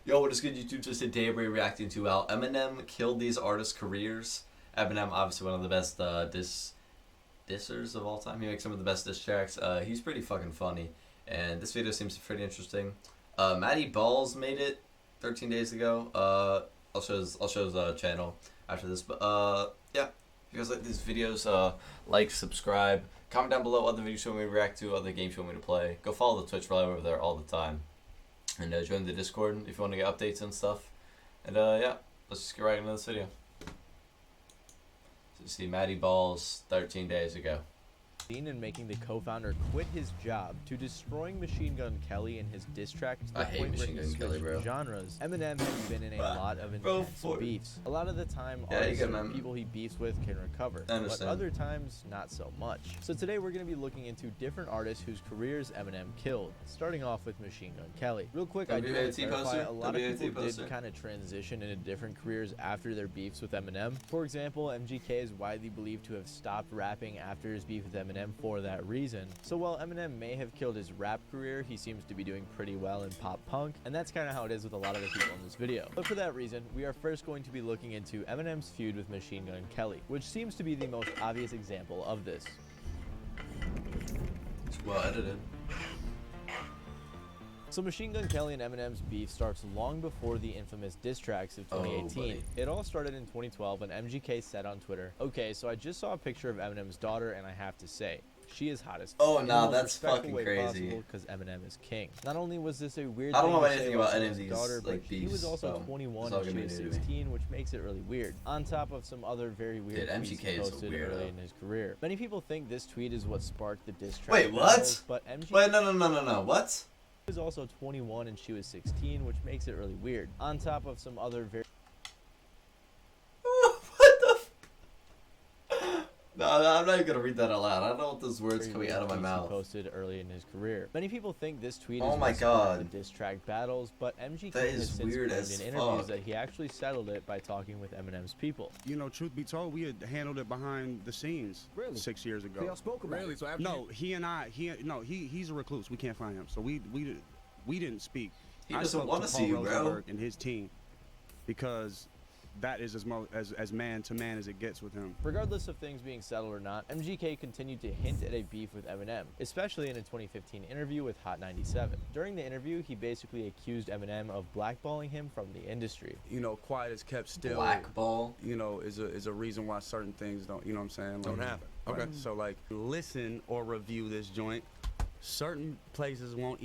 Yo, what is good, YouTube? Just today we're reacting to how Eminem killed these artists' careers. Eminem, obviously one of the best dissers of all time. He makes some of the best diss tracks. He's pretty fucking funny, and this video seems pretty interesting. Matty Balls made it 13 days ago. I'll show his channel after this, but yeah. If you guys like these videos, like, subscribe, comment down below other videos you want me to react to, other games you want me to play. Go follow the Twitch right over there all the time. And join the Discord if you want to get updates and stuff. And yeah, let's just get right into this video. So you see Matty Balls 13 days ago. And making the co-founder quit his job to destroying Machine Gun Kelly in his diss track to the point where he switched genres. Eminem has been in a lot of intense beefs. A lot of the time, artists and people he beefs with can recover, but other times, not so much. So today we're going to be looking into different artists whose careers Eminem killed, starting off with Machine Gun Kelly. Real quick, I do want to clarify, a lot of people did kind of transition into different careers after their beefs with Eminem. For example, MGK is widely believed to have stopped rapping after his beef with Eminem for that reason. So while Eminem may have killed his rap career, he seems to be doing pretty well in pop punk, and that's kind of how it is with a lot of the people in this video. But for that reason, we are first going to be looking into Eminem's feud with Machine Gun Kelly, which seems to be the most obvious example of this. It's well edited. So Machine Gun Kelly and Eminem's beef starts long before the infamous diss tracks of 2018. It all started in 2012 when MGK said on Twitter, "Okay, so I just saw a picture of Eminem's daughter and I have to say, she is hottest." Oh no, that's fucking crazy. Because Eminem is king. Not only was this a weird I don't thing know to anything say about any of his these daughter, like but beefs. he was also so 21 and she was 16, which makes it really weird. On top of some other very weird tweets he posted early in his career. Many people think this tweet is what sparked the diss track. Wait, what? But MGK Wait, no, what? was also 21 and she was 16, which makes it really weird. On top of some other very What the No, I'm not even gonna read that out loud. I don't know what those words coming out of my mouth. He posted early in his career. Many people think this tweet oh is my god the diss track battles, but MGK that has is since weird claimed as in interviews fuck. that he actually settled it by talking with Eminem's people. You know, truth be told, we had handled it behind the scenes 6 years ago. So y'all spoke about it. So after no, he's a recluse. We can't find him. So we didn't speak. He doesn't want to see you, bro. And his team, because that is as man to man as it gets with him. Regardless of things being settled or not, MGK continued to hint at a beef with Eminem, especially in a 2015 interview with Hot 97. During the interview, he basically accused Eminem of blackballing him from the industry. You know, quiet is kept still. Blackball. You know, is a reason why certain things don't. You know what I'm saying? Like, Don't happen. Okay. Right? So like, listen or review this joint. Certain places you won't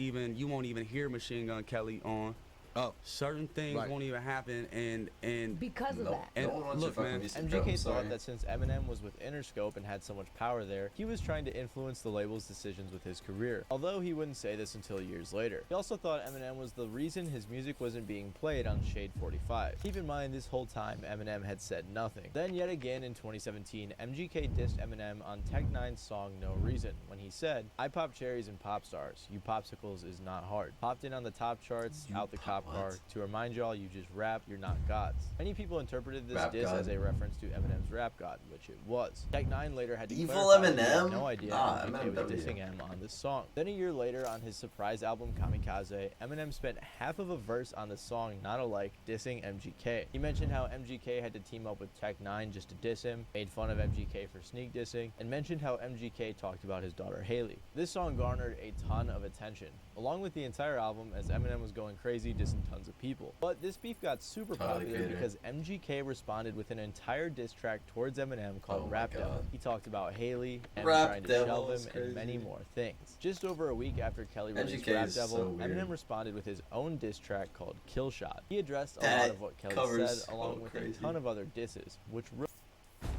even hear Machine Gun Kelly on. Oh. Certain things won't even happen, and because of that. And no one look, man, MGK thought that since Eminem was with Interscope and had so much power there, he was trying to influence the label's decisions with his career, although he wouldn't say this until years later. He also thought Eminem was the reason his music wasn't being played on Shade 45. Keep in mind, this whole time, Eminem had said nothing. Then yet again in 2017, MGK dissed Eminem on Tech Nine's song No Reason, when he said, "I pop cherries and pop stars. You popsicles is not hard. Popped in on the top charts, out the cop car. To remind y'all, you just rap, you're not gods." Many people interpreted this diss as a reference to Eminem's rap god, which it was. Tech Nine later had to clarify he had no idea MGK was dissing him on this song. Then a year later, on his surprise album Kamikaze, Eminem spent half of a verse on the song Not Alike dissing MGK. He mentioned how MGK had to team up with Tech Nine just to diss him, made fun of MGK for sneak dissing, and mentioned how MGK talked about his daughter Haley. This song garnered a ton of attention, along with the entire album, as Eminem was going crazy dissing tons of people. But this beef got super popular because MGK responded with an entire diss track towards Eminem called Rap Devil. He talked about Haley, and trying to shelve him, and many more things. Just over a week after Kelly released Rap Devil, Eminem responded with his own diss track called Kill Shot. He addressed a lot of what Kelly said, along with a ton of other disses, which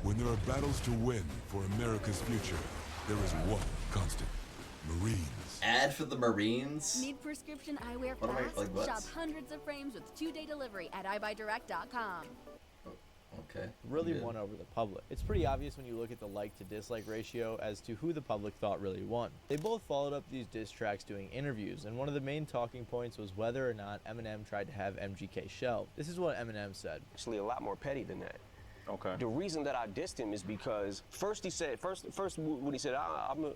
when there are battles to win for America's future, there is one constant: Marines. Ad for the Marines? Need prescription eyewear What am I- fast? like what? Shop hundreds of frames with 2-day delivery at iBuyDirect.com. Okay. really won over the public. It's pretty obvious when you look at the like to dislike ratio as to who the public thought really won. They both followed up these diss tracks doing interviews, and one of the main talking points was whether or not Eminem tried to have MGK shelved. This is what Eminem said. Actually a lot more petty than that. Okay. The reason that I dissed him is because first he said, first when he said,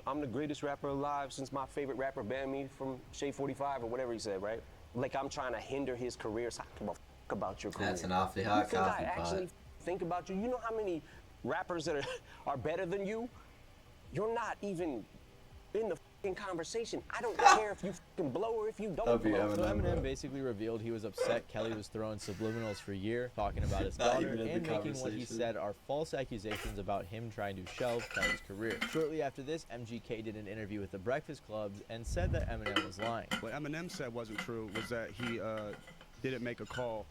I'm the greatest rapper alive since my favorite rapper banned me from Shade 45 or whatever he said, right? like I'm trying to hinder his career. So I don't give a fuck about your career. That's an awfully You hot think coffee I pot. actually think about you? You know how many rappers that are better than you? You're not even in the fucking conversation. I don't care if you fucking blow or if you don't That'd be blow. So Eminem, bro. Eminem basically revealed he was upset Kelly was throwing subliminals for a year, talking about his Not daughter, even in and the making what he conversation. said are false accusations about him trying to shelve Kelly's career. Shortly after this, MGK did an interview with The Breakfast Club and said that Eminem was lying. What Eminem said wasn't true was that he didn't make a call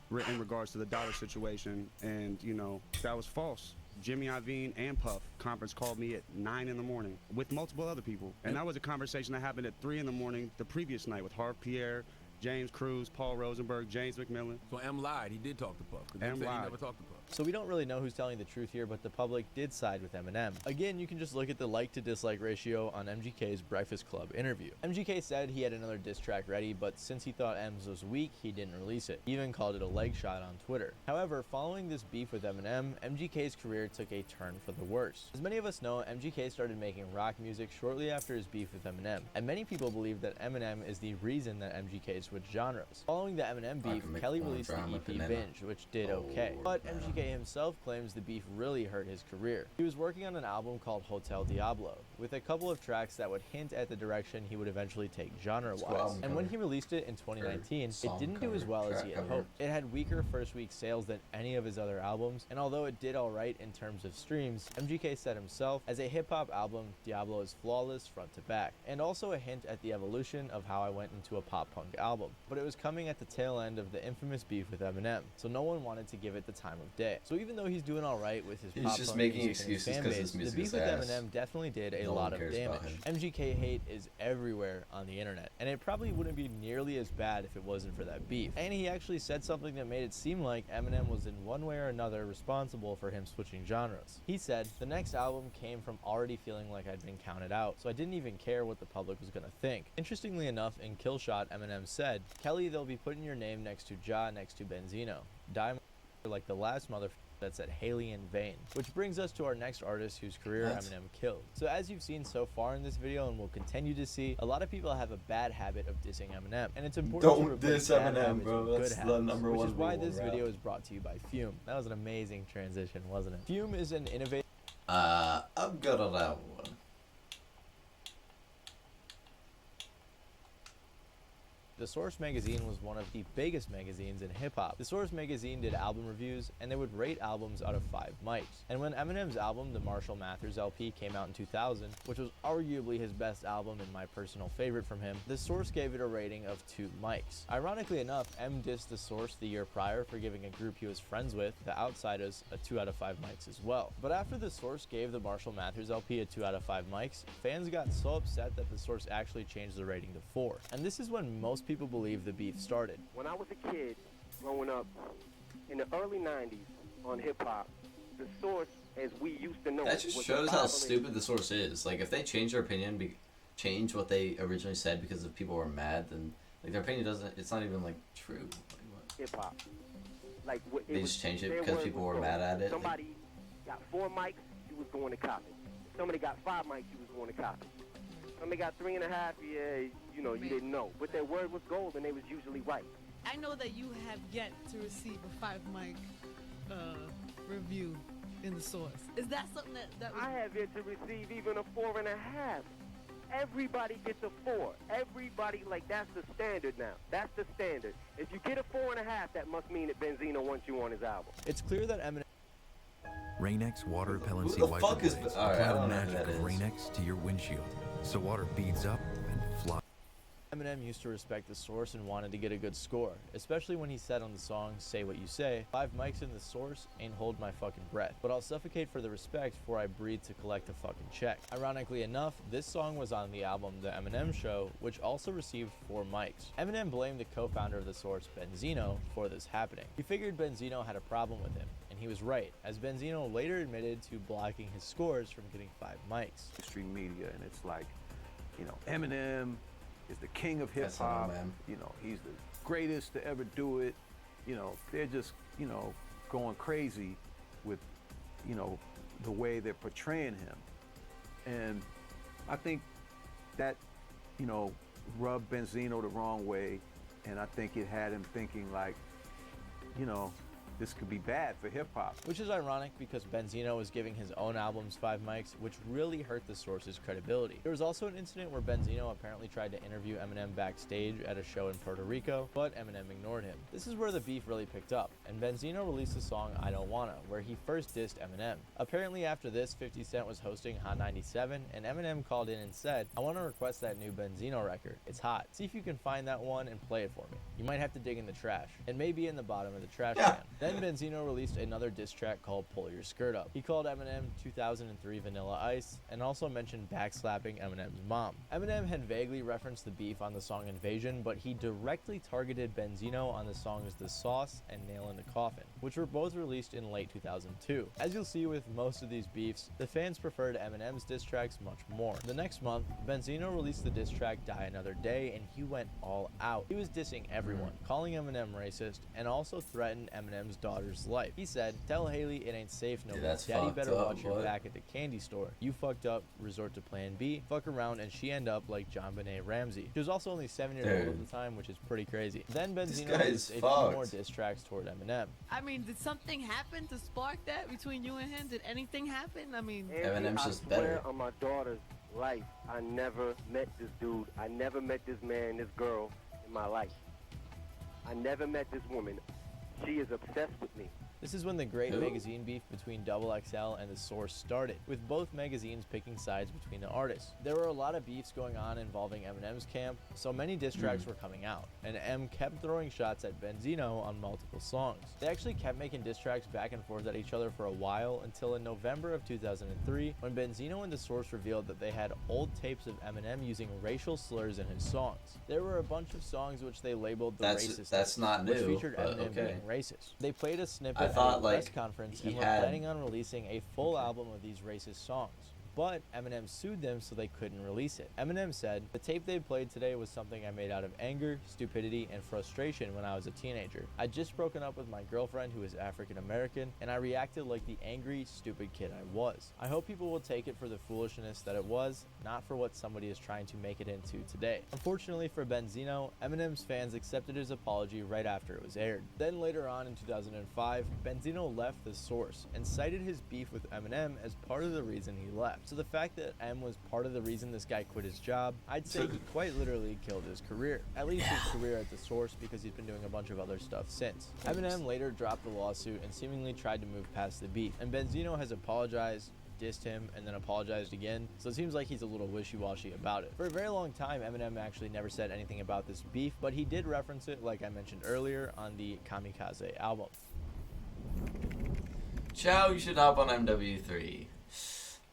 in regards to the dollar situation, and you know that was false. Jimmy Iovine and Puff conference called me at 9 in the morning with multiple other people, and that was a conversation that happened at 3 in the morning the previous night with Harv Pierre, James Cruz, Paul Rosenberg, James McMillan. So M lied. He did talk to Puff. 'Cause M he said he lied. never talked to Puff. So we don't really know who's telling the truth here, but the public did side with Eminem. Again, you can just look at the like to dislike ratio on MGK's Breakfast Club interview. MGK said he had another diss track ready, but since he thought Ems was weak, he didn't release it. He even called it a leg shot on Twitter. However, following this beef with Eminem, MGK's career took a turn for the worse. As many of us know, MGK started making rock music shortly after his beef with Eminem, and many people believe that Eminem is the reason that MGK switched genres. Following the Eminem beef, can make Kelly fun of released the drama, EP banana. Binge, which did okay. But MGK himself claims the beef really hurt his career. He was working on an album called Hotel Diablo, with a couple of tracks that would hint at the direction he would eventually take genre-wise. And when he released it in 2019, it didn't do as well as he had hoped. It had weaker first week sales than any of his other albums, and although it did alright in terms of streams, MGK said himself, as a hip-hop album, Diablo is flawless front to back, and also a hint at the evolution of how I went into a pop-punk album. But it was coming at the tail end of the infamous beef with Eminem, so no one wanted to give it the time of day. So even though he's doing alright with his He's pop just punk making music and his excuses fan 'cause base, his the music beef is with ass. Eminem definitely did a No lot one of cares about damage. him. MGK hate is everywhere on the internet, and it probably wouldn't be nearly as bad if it wasn't for that beef. And he actually said something that made it seem like Eminem was in one way or another responsible for him switching genres. He said, "The next album came from already feeling like I'd been counted out, so I didn't even care what the public was gonna think." Interestingly enough, in Killshot, Eminem said, "Kelly, they'll be putting your name next to Ja next to Benzino. Die like the last motherfucker that said Haley in vain." Which brings us to our next artist whose career What? Eminem killed. So as you've seen so far in this video and will continue to see, a lot of people have a bad habit of dissing Eminem, and it's important Don't to replace diss bad Eminem, habits bro. with That's good the habits, number which one is why rule in this rap. video is brought to you by Fume. That was an amazing transition, wasn't it? Fume is an innovative I'm good at that one. The Source magazine was one of the biggest magazines in hip-hop. The Source magazine did album reviews, and they would rate albums out of 5 mics. And when Eminem's album, the Marshall Mathers LP, came out in 2000, which was arguably his best album and my personal favorite from him, The Source gave it a rating of 2 mics. Ironically enough, M dissed The Source the year prior for giving a group he was friends with, the Outsiders, a 2 out of 5 mics as well. But after The Source gave the Marshall Mathers LP a 2 out of 5 mics, fans got so upset that The Source actually changed the rating to 4. And this is when most people believe the beef started. When I was a kid growing up in the early 90s on hip-hop, The Source, as we used to know That it, just was shows the how Bible stupid the Source is. Like, if they change their opinion, change what they originally said because of people were mad, then like their opinion doesn't. It's not even like true. Like, what? hip-hop. Like, They just changed it their because word people was were mad at it. Somebody got 4 mics, you was going to copy. Somebody got 5 mics, you was going to copy. Somebody got 3.5, yeah, you know, you didn't know. But their word was gold, and they was usually right. I know that you have yet to receive a 5 mic review in The Source. Is that something that was... I have yet to receive even a 4.5. Everybody gets a 4. Everybody, like, that's the standard now. That's the standard. If you get a 4.5, that must mean that Benzino wants you on his album. It's clear that Eminem Rain-X water repellency the wiper fuck is blades the- alright, I apply the don't know who magic that of is. Rain-X to your windshield, so water beads up and flies. Eminem used to respect The Source and wanted to get a good score, especially when he said on the song Say What You Say, 5 mics in The Source ain't hold my fucking breath, but I'll suffocate for the respect before I breathe to collect a fucking check. Ironically enough, this song was on the album The Eminem Show, which also received 4 mics. Eminem blamed the co-founder of The Source, Benzino, for this happening. He figured Benzino had a problem with him, and he was right, as Benzino later admitted to blocking his scores from getting 5 mics. Mainstream media, and it's like, you know, Eminem is the king of hip That's hop. not, man. You know, he's the greatest to ever do it. You know, they're just, you know, going crazy with, you know, the way they're portraying him. And I think that, you know, rubbed Benzino the wrong way. And I think it had him thinking like, you know, this could be bad for hip hop. Which is ironic because Benzino was giving his own albums 5 mics, which really hurt the Source's credibility. There was also an incident where Benzino apparently tried to interview Eminem backstage at a show in Puerto Rico, but Eminem ignored him. This is where the beef really picked up, and Benzino released the song I Don't Wanna, where he first dissed Eminem. Apparently after this, 50 Cent was hosting Hot 97, and Eminem called in and said, I want to request that new Benzino record. It's hot. See if you can find that one and play it for me. You might have to dig in the trash. It may be in the bottom of the trash can. Then Benzino released another diss track called Pull Your Skirt Up. He called Eminem 2003 Vanilla Ice and also mentioned backslapping Eminem's mom. Eminem had vaguely referenced the beef on the song Invasion, but he directly targeted Benzino on the songs The Sauce and Nail in the Coffin, which were both released in late 2002. As you'll see with most of these beefs, the fans preferred Eminem's diss tracks much more. The next month, Benzino released the diss track Die Another Day, and he went all out. He was dissing everyone, calling Eminem racist, and also threatened Eminem's daughter's life. He said, tell Haley it ain't safe no more. Daddy better watch your back at the candy store. You fucked up, resort to plan B, fuck around, and she end up like John Benet Ramsey. She was also only 7 years old at the time, which is pretty crazy. Then Benzino released a few more diss tracks toward Eminem. I mean, did something happen to spark that between you and him? Did anything happen? I mean, Eminem's just I swear better. on my daughter's life, I never met this dude. I never met this man, this girl in my life. I never met this woman. She is obsessed with me. This is when the great magazine beef between XXL and The Source started, with both magazines picking sides between the artists. There were a lot of beefs going on involving Eminem's camp, so many diss tracks were coming out, and M kept throwing shots at Benzino on multiple songs. They actually kept making diss tracks back and forth at each other for a while, until in November of 2003, when Benzino and The Source revealed that they had old tapes of Eminem using racial slurs in his songs. There were a bunch of songs which they labeled the racist That's not which new, featured but Eminem being racist. They played a snippet I thought, at a like, press conference he and were had- planning on releasing a full album of these racist songs. But Eminem sued them so they couldn't release it. Eminem said, the tape they played today was something I made out of anger, stupidity, and frustration when I was a teenager. I'd just broken up with my girlfriend who is African American, and I reacted like the angry, stupid kid I was. I hope people will take it for the foolishness that it was, not for what somebody is trying to make it into today. Unfortunately for Benzino, Eminem's fans accepted his apology right after it was aired. Then later on in 2005, Benzino left The Source and cited his beef with Eminem as part of the reason he left. So the fact that M was part of the reason this guy quit his job, I'd say he quite literally killed his career. At least his career at The Source, because he's been doing a bunch of other stuff since. Eminem later dropped the lawsuit and seemingly tried to move past the beef, and Benzino has apologized, dissed him, and then apologized again, so it seems like he's a little wishy-washy about it. For a very long time, Eminem actually never said anything about this beef, but he did reference it, like I mentioned earlier, on the Kamikaze album. Chow, you should hop on MW3.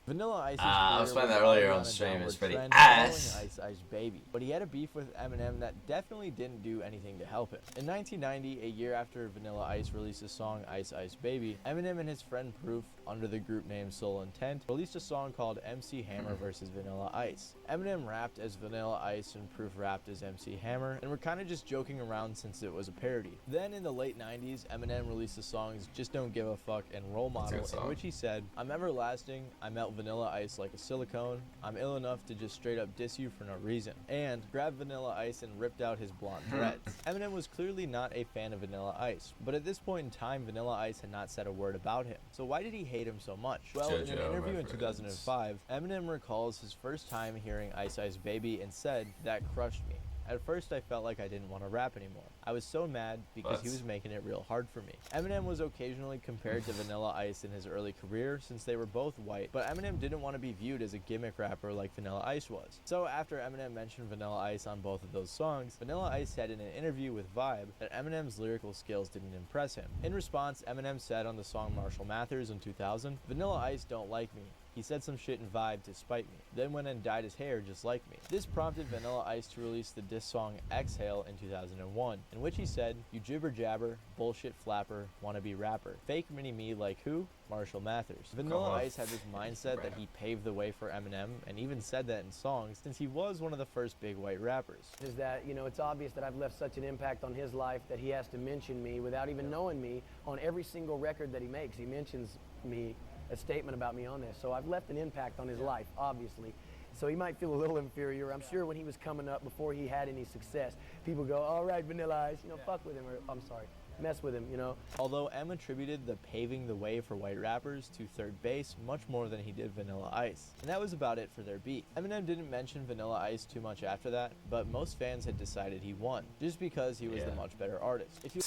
Vanilla Ice's I was career playing that earlier already on a stream. downward It's pretty trend ass. following Ice Ice Baby, but he had a beef with Eminem that definitely didn't do anything to help him. In 1990, a year after Vanilla Ice released his song Ice Ice Baby, Eminem and his friend Proof, under the group name Soul Intent, released a song called MC Hammer vs. Vanilla Ice. Eminem rapped as Vanilla Ice and Proof rapped as MC Hammer, and were kind of just joking around since it was a parody. Then in the late 90s, Eminem released the songs Just Don't Give a Fuck and Role Model, in which he said, I'm everlasting, I melt Vanilla Ice like a silicone, I'm ill enough to just straight up diss you for no reason, and grabbed Vanilla Ice and ripped out his blonde dreads. Eminem was clearly not a fan of Vanilla Ice, but at this point in time, Vanilla Ice had not said a word about him. So why did he hate him so much? Well, in an interview in 2005, Eminem recalls his first time hearing Ice Ice Baby and said, that crushed me. At first, I felt like I didn't want to rap anymore. I was so mad because he was making it real hard for me. Eminem was occasionally compared to Vanilla Ice in his early career since they were both white, but Eminem didn't want to be viewed as a gimmick rapper like Vanilla Ice was. So after Eminem mentioned Vanilla Ice on both of those songs, Vanilla Ice said in an interview with Vibe that Eminem's lyrical skills didn't impress him. In response, Eminem said on the song Marshall Mathers in 2000, Vanilla Ice don't like me. He said some shit in Vibe to spite me, then went and dyed his hair just like me. This prompted Vanilla Ice to release the diss song Exhale in 2001, in which he said, you jibber jabber, bullshit flapper, wannabe rapper. Fake mini-me like who? Marshall Mathers. Vanilla Ice had this mindset that he paved the way for Eminem, and even said that in songs, since he was one of the first big white rappers. Is that, you know, it's obvious that I've left such an impact on his life that he has to mention me without even knowing me on every single record that he makes. He mentions me, a statement about me on this. So I've left an impact on his life, obviously. So he might feel a little inferior. I'm sure when he was coming up, before he had any success, people go, all right, Vanilla Ice, you know, fuck with him, or I'm sorry, mess with him, you know. Although M attributed the paving the way for white rappers to Third Base much more than he did Vanilla Ice. And that was about it for their beef. Eminem didn't mention Vanilla Ice too much after that, but most fans had decided he won, just because he was the much better artist. If you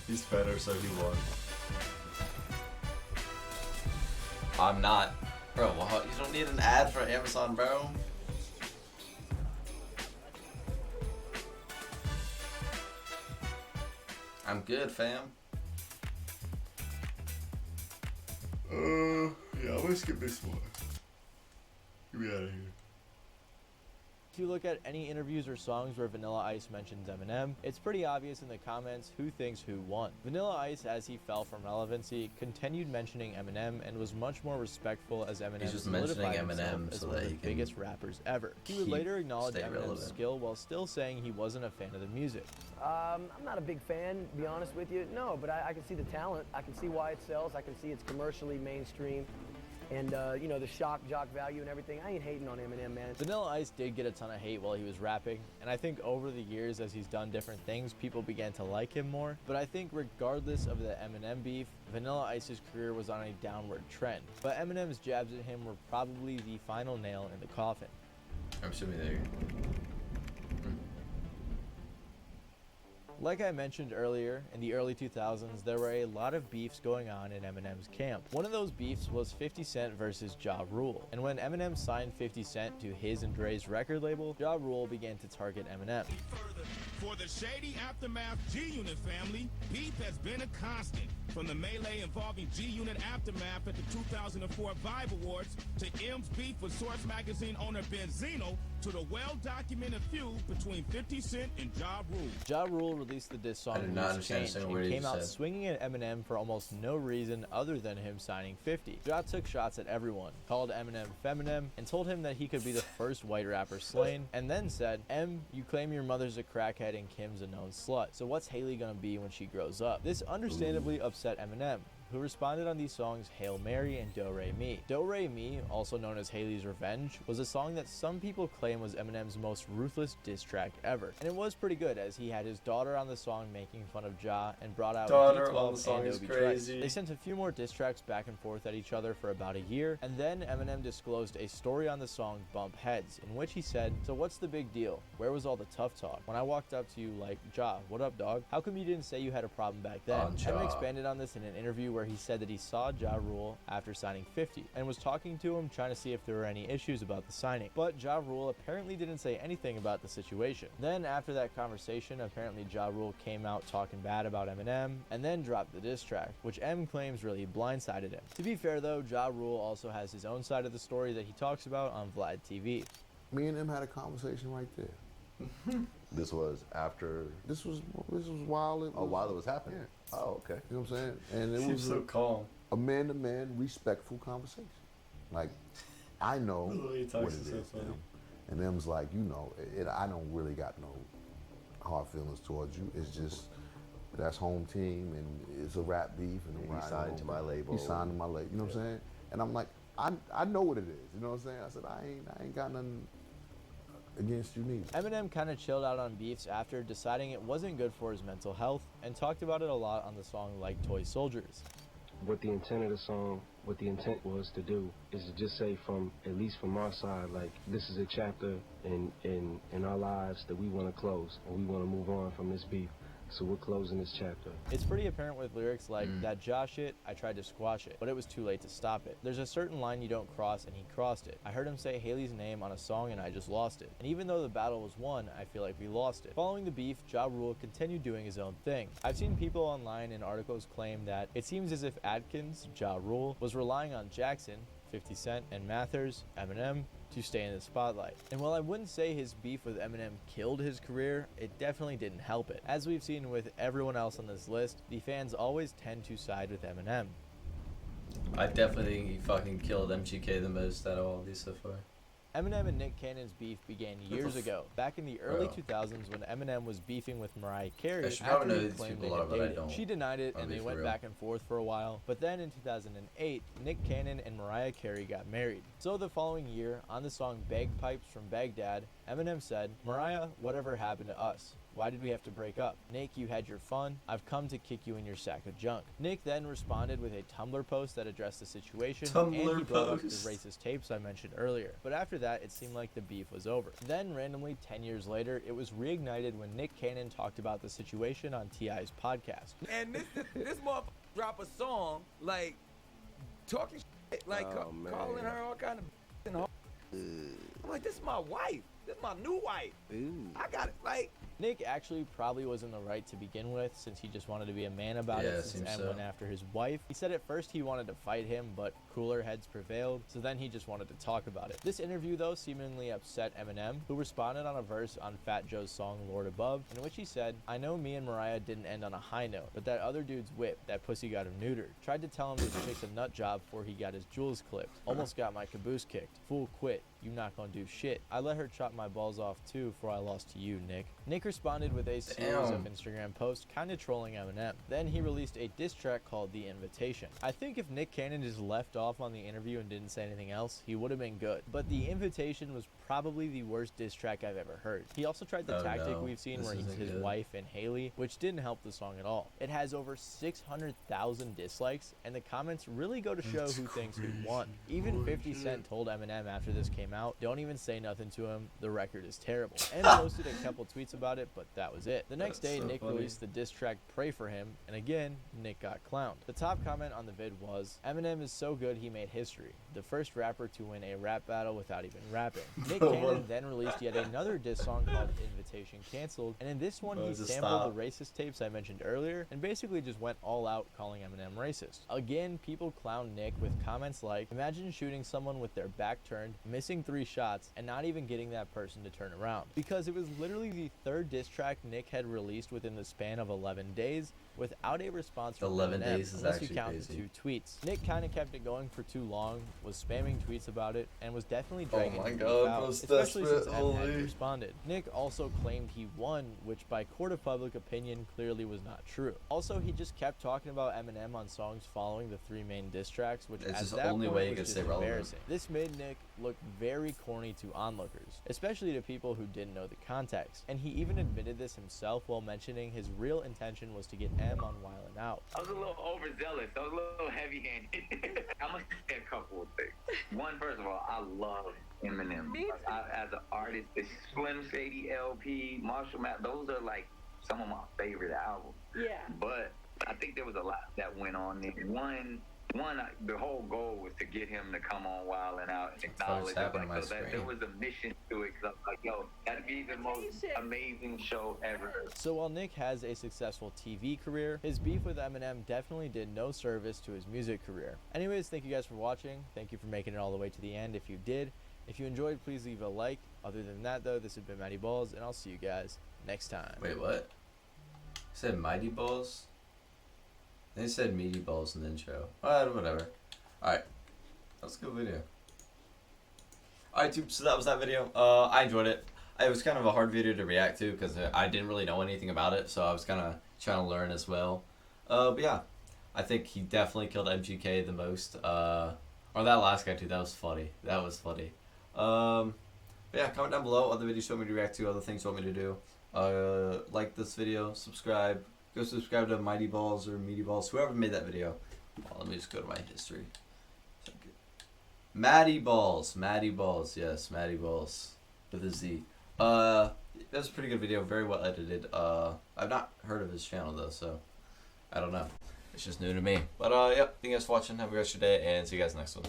He's better, so he won. I'm not. Bro, you don't need an ad for Amazon, bro. I'm good, fam. Yeah, let's skip this one. Get me out of here. If you look at any interviews or songs where Vanilla Ice mentions Eminem, it's pretty obvious in the comments who thinks who won. Vanilla Ice, as he fell from relevancy, continued mentioning Eminem and was much more respectful as Eminem solidified himself as one of the biggest rappers ever. He would later acknowledge Eminem's skill while still saying he wasn't a fan of the music. I'm not a big fan, to be honest with you. No, but I can see the talent. I can see why it sells. I can see it's commercially mainstream. And, you know, the shock jock value and everything. I ain't hating on Eminem, man. Vanilla Ice did get a ton of hate while he was rapping, and I think over the years as he's done different things, people began to like him more. But I think regardless of the Eminem beef, Vanilla Ice's career was on a downward trend. But Eminem's jabs at him were probably the final nail in the coffin. I'm assuming they... Like I mentioned earlier, in the early 2000s, there were a lot of beefs going on in Eminem's camp. One of those beefs was 50 Cent versus Ja Rule. And when Eminem signed 50 Cent to his and Dre's record label, Ja Rule began to target Eminem. For the shady Aftermath G-Unit family, beef has been a constant. From the melee involving G-Unit Aftermath at the 2004 Vibe Awards, to M's beef with Source magazine owner Benzino, to the well-documented feud between 50 Cent and Ja Rule. Ja Rule released the diss song Loose Change and came out swinging at Eminem for almost no reason other than him signing 50. Ja took shots at everyone, called Eminem feminem, and told him that he could be the first white rapper slain, and then said, M, you claim your mother's a crackhead and Kim's a known slut, so what's Haley gonna be when she grows up? This understandably upset Eminem, who responded on these songs Hail Mary and Do Re Mi. Do Re Mi, also known as Haley's Revenge, was a song that some people claim was Eminem's most ruthless diss track ever. And it was pretty good, as he had his daughter on the song making fun of Ja and brought out D12 and Obi Trice. They sent a few more diss tracks back and forth at each other for about a year, and then Eminem disclosed a story on the song Bump Heads, in which he said, so what's the big deal? Where was all the tough talk? When I walked up to you like, Ja, what up dog? How come you didn't say you had a problem back then? Eminem expanded on this in an interview where he said that he saw Ja Rule after signing 50 and was talking to him trying to see if there were any issues about the signing. But Ja Rule apparently didn't say anything about the situation. Then after that conversation, apparently Ja Rule came out talking bad about Eminem and then dropped the diss track, which M claims really blindsided him. To be fair though, Ja Rule also has his own side of the story that he talks about on Vlad TV. Me and him had a conversation right there. This was after. This was while it was. While it was happening. Yeah. Oh, okay. You know what I'm saying? And it Seems was so calm. A man-to-man, respectful conversation. Like, I know what it is. And them's like, you know, I don't really got no hard feelings towards you. It's just that's home team, and it's a rap beef. And he signed to my label. He signed to my label. You know what I'm saying? And I'm like, I know what it is. You know what I'm saying? I said I ain't got nothing against you neither. Eminem kind of chilled out on beefs after deciding it wasn't good for his mental health and talked about it a lot on the song Like Toy Soldiers. What the intent of the song, what the intent was to do is to just say from, at least from our side, like this is a chapter in our lives that we want to close and we want to move on from this beef. So we're closing this chapter. It's pretty apparent with lyrics like, that Ja shit, I tried to squash it, but it was too late to stop it. There's a certain line you don't cross, and he crossed it. I heard him say Haley's name on a song, and I just lost it. And even though the battle was won, I feel like we lost it. Following the beef, Ja Rule continued doing his own thing. I've seen people online and articles claim that it seems as if Adkins, Ja Rule, was relying on Jackson, 50 Cent, and Mathers, Eminem, to stay in the spotlight. And while I wouldn't say his beef with Eminem killed his career, it definitely didn't help it. As we've seen with everyone else on this list, the fans always tend to side with Eminem. I definitely think he fucking killed MGK the most out of all these so far. Eminem and Nick Cannon's beef began years ago, back in the early 2000s when Eminem was beefing with Mariah Carey I should probably after know he these claimed people they a had lot, but I dated. don't. She denied it, I'll and be they for went real. back and forth for a while, but then in 2008, Nick Cannon and Mariah Carey got married. So the following year, on the song Bagpipes from Baghdad, Eminem said, "Mariah, whatever happened to us? Why did we have to break up? Nick, you had your fun. I've come to kick you in your sack of junk." Nick then responded with a Tumblr post that addressed the situation, and he Tumblr brought up the post. racist tapes I mentioned earlier. But after that, it seemed like the beef was over. Then, randomly, 10 years later, it was reignited when Nick Cannon talked about the situation on T.I.'s podcast. And this motherfucker drop a song like talking shit, like calling her all kind of and all. I'm like, this is my wife. This is my new wife. I got it. Like, Nick actually probably was in the right to begin with, since he just wanted to be a man about Yeah, it it since seems M so. went after his wife. He said at first he wanted to fight him, but cooler heads prevailed, so then he just wanted to talk about it. This interview, though, seemingly upset Eminem, who responded on a verse on Fat Joe's song Lord Above, in which he said, "I know me and Mariah didn't end on a high note, but that other dude's whip, that pussy got him neutered. Tried to tell him to chase a nut job before he got his jewels clipped. Almost got my caboose kicked. Fool quit. You not gonna do shit. I let her chop my balls off too before I lost to you, Nick." Nick responded with a series of Instagram posts kinda trolling Eminem. Then he released a diss track called The Invitation. I think if Nick Cannon just left off on the interview and didn't say anything else, he would have been good. But The Invitation was probably the worst diss track I've ever heard. He also tried the tactic we've seen where he's his wife and Haley, which didn't help the song at all. It has over 600,000 dislikes, and the comments really go to show who thinks who won. Even 50 Cent told Eminem after this came out, "Don't even say nothing to him, the record is terrible." And posted a couple tweets about it, but that was it. The next day, so Nick funny. released the diss track Pray For Him, and again, Nick got clowned. The top comment on the vid was, "Eminem is so good he made history. The first rapper to win a rap battle without even rapping." Nick Cannon then released yet another diss song called Invitation Cancelled, and in this one he just sampled stop. the racist tapes I mentioned earlier, and basically just went all out calling Eminem racist. Again, people clown Nick with comments like, "Imagine shooting someone with their back turned, missing 3 shots, and not even getting that person to turn around." Because it was literally the third diss track Nick had released within the span of 11 days without a response from 11 Eminem, days is unless you actually count crazy. the 2 tweets. Nick kind of kept it going for too long, was spamming tweets about it, and was definitely dragging my the beef God, out, was especially since desperate, M had holy. responded. Nick also claimed he won, which by court of public opinion clearly was not true. Also, he just kept talking about Eminem on songs following the 3 main diss tracks, which It's at just the that only point way he was could just stay relevant. embarrassing. This made Nick look very corny to onlookers, especially to people who didn't know the context. And he even admitted this himself while mentioning his real intention was to get M on Wildin' Out. I was a little overzealous. I was a little heavy-handed. I'm gonna say a couple of things. One, first of all, I love Eminem. As an artist, the Slim Shady LP, Marshall Math, those are like some of my favorite albums. Yeah. But I think there was a lot that went on there. One, the whole goal was to get him to come on Wild and Out and acknowledge it. happening on my So that there screen. was a mission to it. 'Cause I was like, yo, that'd be the most amazing show ever. So while Nick has a successful TV career, his beef with Eminem definitely did no service to his music career. Anyways, thank you guys for watching. Thank you for making it all the way to the end if you did. If you enjoyed, please leave a like. Other than that, though, this has been Matty Balls, and I'll see you guys next time. Wait, what? You said Mighty Balls? They said Meaty Balls in the intro. Whatever. Alright. That was a good video. Alright, dude, so that was that video. I enjoyed it. It was kind of a hard video to react to because I didn't really know anything about it, so I was kind of trying to learn as well. But yeah, I think he definitely killed MGK the most. Or that last guy too, that was funny. That was funny. But yeah, comment down below other videos you want me to react to, other things you want me to do. Like this video, subscribe. Go subscribe to Mighty Balls or Meaty Balls, whoever made that video. Well, let me just go to my history. Matty Balls, yes, Matty Balls with a Z. That was a pretty good video, very well edited. I've not heard of his channel though, so I don't know. It's just new to me. But yep, thank you guys for watching. Have a great day, and see you guys next one.